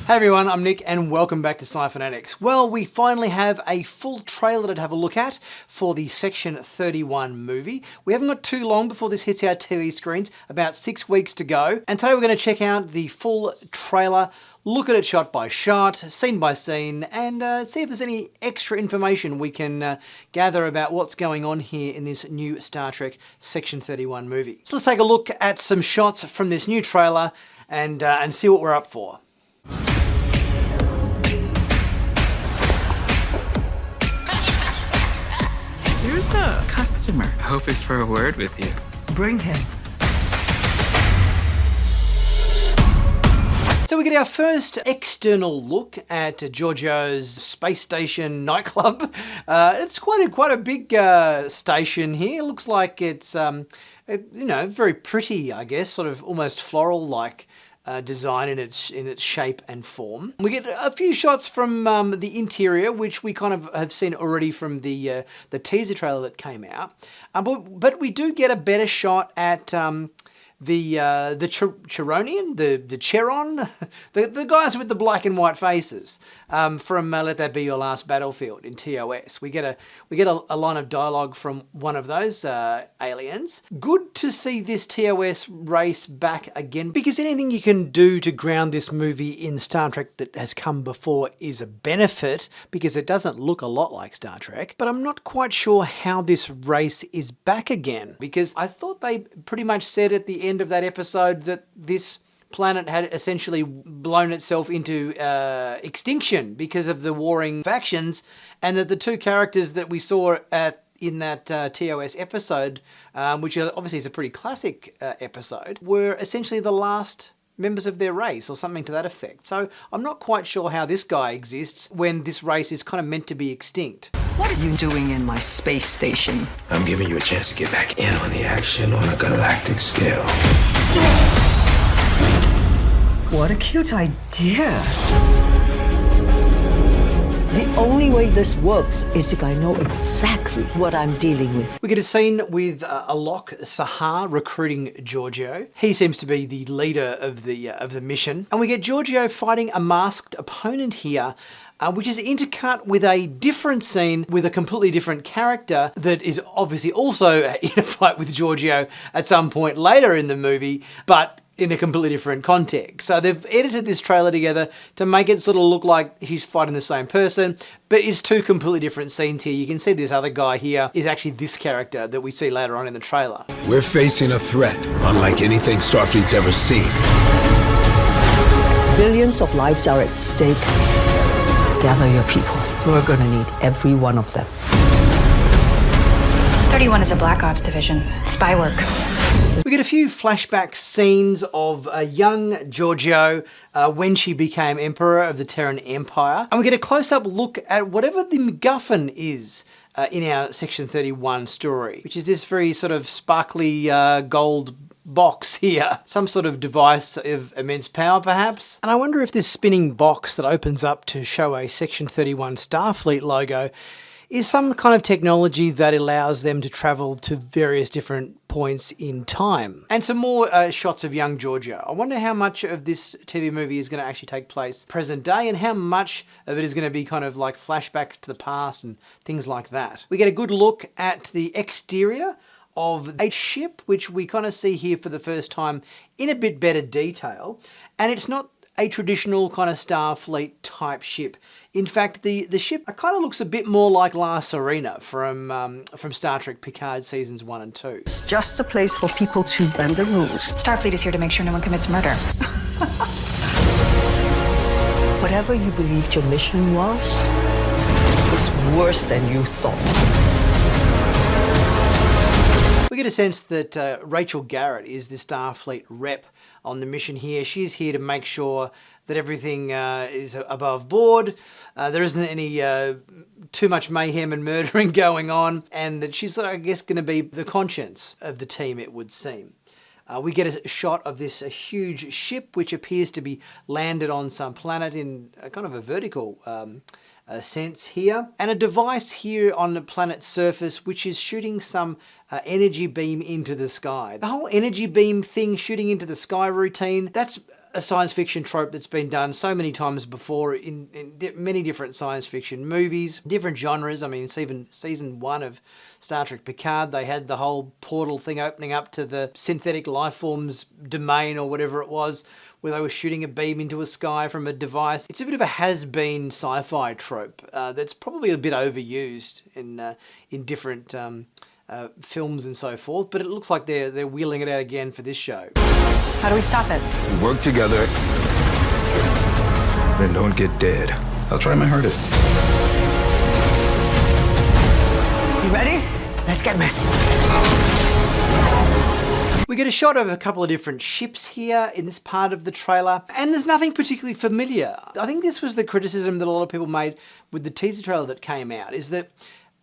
Hey everyone, I'm Nick and welcome back to Sci-Finatics. Well, we finally have a full trailer to have a look at for the Section 31 movie. We haven't got too long before this hits our TV screens, about 6 weeks to go. And today we're going to check out the full trailer, look at it shot by shot, scene by scene, and see if there's any extra information we can gather about what's going on here in this new Star Trek Section 31 movie. So let's take a look at some shots from this new trailer and see what we're up for. Here's a customer hoping for a word with you. Bring him. So we get our first external look at Giorgio's space station nightclub. It's quite a big station here. It looks like it's very pretty, I guess, sort of almost floral-like design in its shape and form. We get a few shots from the interior, which we kind of have seen already from the teaser trailer that came out. But we do get a better shot at the Cheronian, the Cheron, the guys with the black and white faces from Let That Be Your Last Battlefield in TOS. We get a line of dialogue from one of those aliens. Good to see this TOS race back again, because anything you can do to ground this movie in Star Trek that has come before is a benefit, because it doesn't look a lot like Star Trek. But I'm not quite sure how this race is back again, because I thought they pretty much said at the end of that episode that this planet had essentially blown itself into extinction because of the warring factions, and that the two characters that we saw in that TOS episode, which obviously is a pretty classic episode, were essentially the last members of their race or something to that effect. So I'm not quite sure how this guy exists when this race is kind of meant to be extinct. What are you doing in my space station? I'm giving you a chance to get back in on the action on a galactic scale. What a cute idea. The only way this works is if I know exactly what I'm dealing with. We get a scene with Alok Sahar recruiting Giorgio. He seems to be the leader of the mission. And we get Giorgio fighting a masked opponent here, which is intercut with a different scene with a completely different character that is obviously also in a fight with Giorgio at some point later in the movie, but in a completely different context. So they've edited this trailer together to make it sort of look like he's fighting the same person, but it's two completely different scenes here. You can see this other guy here is actually this character that we see later on in the trailer. We're facing a threat unlike anything Starfleet's ever seen. Billions of lives are at stake. Gather your people. We're gonna need every one of them. 31 is a Black Ops division. Spy work. We get a few flashback scenes of a young Giorgio when she became Emperor of the Terran Empire. And we get a close-up look at whatever the MacGuffin is in our Section 31 story, which is this very sort of sparkly gold box here. Some sort of device of immense power, perhaps. And I wonder if this spinning box that opens up to show a Section 31 Starfleet logo is some kind of technology that allows them to travel to various different points in time. And some more shots of young Giorgio. I wonder how much of this TV movie is going to actually take place present day, and how much of it is going to be kind of like flashbacks to the past and things like that. We get a good look at the exterior of a ship, which we kind of see here for the first time in a bit better detail. And it's not a traditional kind of Starfleet type ship. In fact, the ship kind of looks a bit more like La Sirena from Star Trek Picard seasons 1 and 2. It's just a place for people to bend the rules. Starfleet is here to make sure no one commits murder. Whatever you believed your mission was, is worse than you thought. We get a sense that Rachel Garrett is the Starfleet rep on the mission here. She's here to make sure that everything is above board. There isn't any too much mayhem and murdering going on, and that she's, I guess, going to be the conscience of the team, it would seem. We get a shot of this huge ship, which appears to be landed on some planet in a kind of a vertical sense here, and a device here on the planet's surface which is shooting some energy beam into the sky. The whole energy beam thing shooting into the sky routine, that's a science fiction trope that's been done so many times before in many different science fiction movies, different genres. I mean, even season 1 of Star Trek Picard, they had the whole portal thing opening up to the synthetic life forms domain or whatever it was, where they were shooting a beam into a sky from a device. It's a bit of a has-been sci-fi trope that's probably a bit overused in different films and so forth, but it looks like they're wheeling it out again for this show. How do we stop it? We work together and don't get dead. I'll try my hardest. You ready? Let's get messy. We get a shot of a couple of different ships here in this part of the trailer, and there's nothing particularly familiar. I think this was the criticism that a lot of people made with the teaser trailer that came out, is that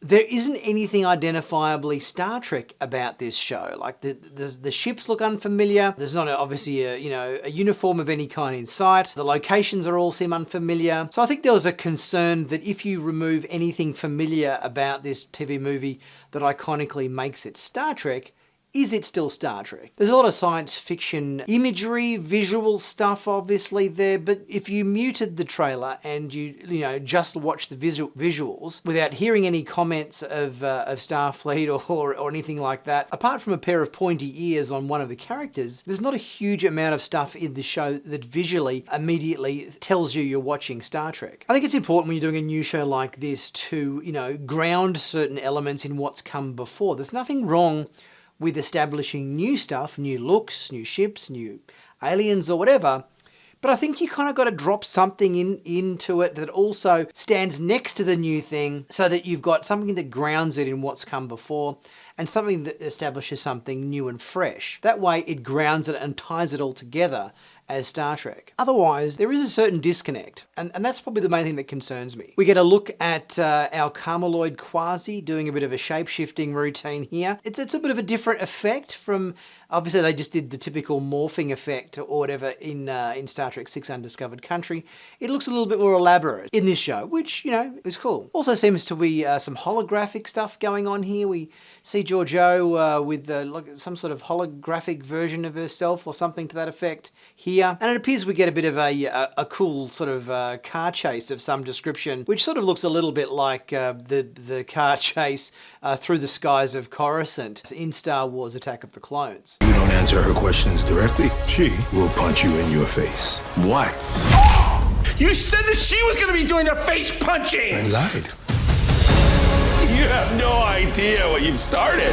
there isn't anything identifiably Star Trek about this show. Like the ships look unfamiliar. There's not obviously a uniform of any kind in sight. The locations all seem unfamiliar. So I think there was a concern that if you remove anything familiar about this TV movie that iconically makes it Star Trek, is it still Star Trek? There's a lot of science fiction imagery, visual stuff obviously there, but if you muted the trailer and you just watched the visuals without hearing any comments of Starfleet or anything like that, apart from a pair of pointy ears on one of the characters, there's not a huge amount of stuff in the show that visually immediately tells you you're watching Star Trek. I think it's important when you're doing a new show like this to, ground certain elements in what's come before. There's nothing wrong with establishing new stuff, new looks, new ships, new aliens or whatever, but I think you kind of got to drop something into it that also stands next to the new thing so that you've got something that grounds it in what's come before and something that establishes something new and fresh. That way it grounds it and ties it all together as Star Trek. Otherwise, there is a certain disconnect, and that's probably the main thing that concerns me. We get a look at our Carmeloid Quasi doing a bit of a shape-shifting routine here. It's a bit of a different effect from, obviously they just did the typical morphing effect or whatever in Star Trek 6 Undiscovered Country. It looks a little bit more elaborate in this show, which, is cool. Also seems to be some holographic stuff going on here. We see Georgiou with some sort of holographic version of herself or something to that effect here. And it appears we get a bit of a cool sort of car chase of some description, which sort of looks a little bit like the car chase through the skies of Coruscant in Star Wars Attack of the Clones. You don't answer her questions directly, she will punch you in your face. What? You said that she was going to be doing the face punching! I lied. You have no idea what you've started.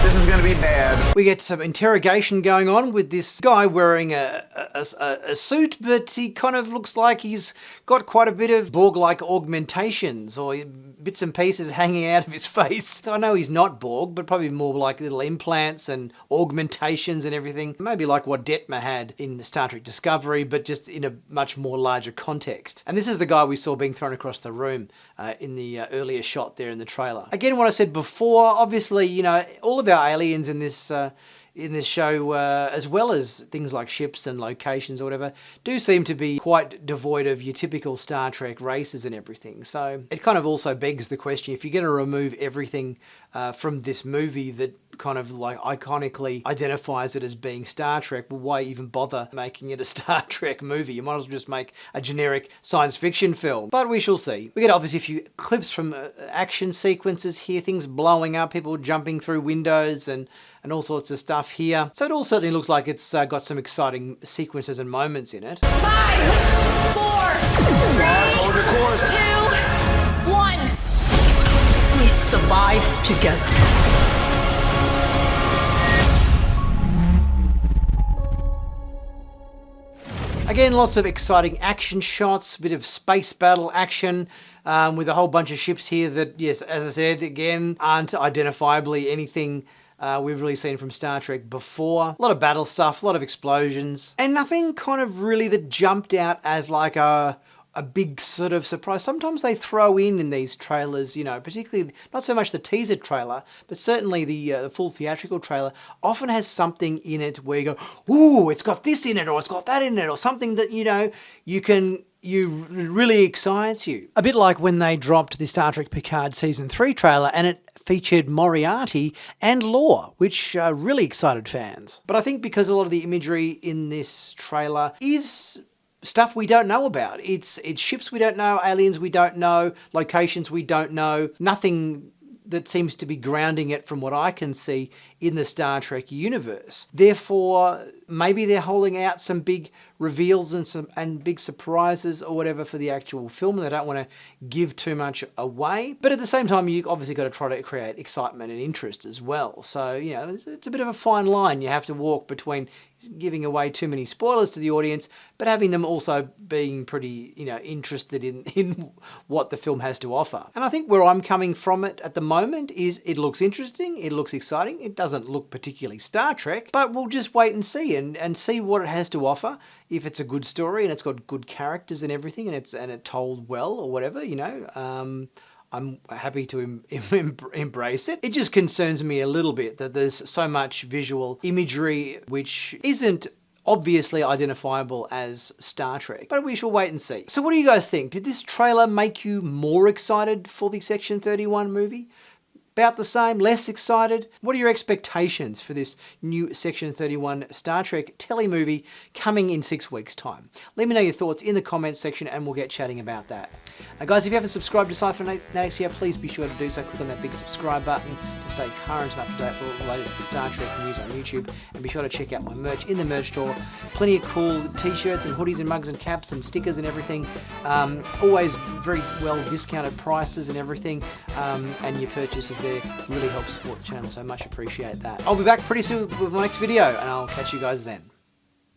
This is gonna be bad. We get some interrogation going on with this guy wearing a suit, but he kind of looks like he's got quite a bit of Borg-like augmentations or bits and pieces hanging out of his face. I know he's not Borg, but probably more like little implants and augmentations and everything. Maybe like what Detmer had in Star Trek Discovery, but just in a much more larger context. And this is the guy we saw being thrown across the room in the earlier shot there in the trailer. Again, what I said before, obviously, all of our aliens in this show, as well as things like ships and locations or whatever, do seem to be quite devoid of your typical Star Trek races and everything. So it kind of also begs the question, if you're going to remove everything from this movie that kind of like iconically identifies it as being Star Trek, well, why even bother making it a Star Trek movie? You might as well just make a generic science fiction film. But we shall see. We get obviously a few clips from action sequences here, things blowing up, people jumping through windows and all sorts of stuff here. So it all certainly looks like it's got some exciting sequences and moments in it. 5, 4, 3, 2, 1. We survive together. Again, lots of exciting action shots, a bit of space battle action with a whole bunch of ships here that, yes, as I said, again, aren't identifiably anything we've really seen from Star Trek before. A lot of battle stuff, a lot of explosions, and nothing kind of really that jumped out as like a big sort of surprise. Sometimes they throw in these trailers, particularly not so much the teaser trailer, but certainly the full theatrical trailer often has something in it where you go, ooh, it's got this in it, or it's got that in it, or something that, you can really excites you. A bit like when they dropped the Star Trek Picard Season 3 trailer and it featured Moriarty and Lore, which really excited fans. But I think because a lot of the imagery in this trailer is stuff we don't know about. It's ships we don't know, aliens we don't know, locations we don't know, nothing that seems to be grounding it from what I can see in the Star Trek universe. Therefore, maybe they're holding out some big reveals and big surprises or whatever for the actual film. They don't want to give too much away. But at the same time, you obviously got to try to create excitement and interest as well. So, you know, it's a bit of a fine line you have to walk between giving away too many spoilers to the audience, but having them also being pretty, you know, interested in what the film has to offer. And I think where I'm coming from it at the moment is it looks interesting, it looks exciting, it doesn't look particularly Star Trek, but we'll just wait and see and see what it has to offer. If it's a good story and it's got good characters and everything and it told well or whatever, you know, I'm happy to embrace it. It just concerns me a little bit that there's so much visual imagery which isn't obviously identifiable as Star Trek, but we shall wait and see. So what do you guys think? Did this trailer make you more excited for the Section 31 movie? About the same, less excited? What are your expectations for this new Section 31 Star Trek telemovie coming in 6 weeks' time? Let me know your thoughts in the comments section and we'll get chatting about that. Guys, if you haven't subscribed to Sci-Finatics yet, please be sure to do so. Click on that big subscribe button to stay current and up to date for all the latest Star Trek news on YouTube. And be sure to check out my merch in the merch store. Plenty of cool t-shirts and hoodies and mugs and caps and stickers and everything. Always very well discounted prices and everything. And your purchases there really help support the channel, so much appreciate that. I'll be back pretty soon with my next video and I'll catch you guys then.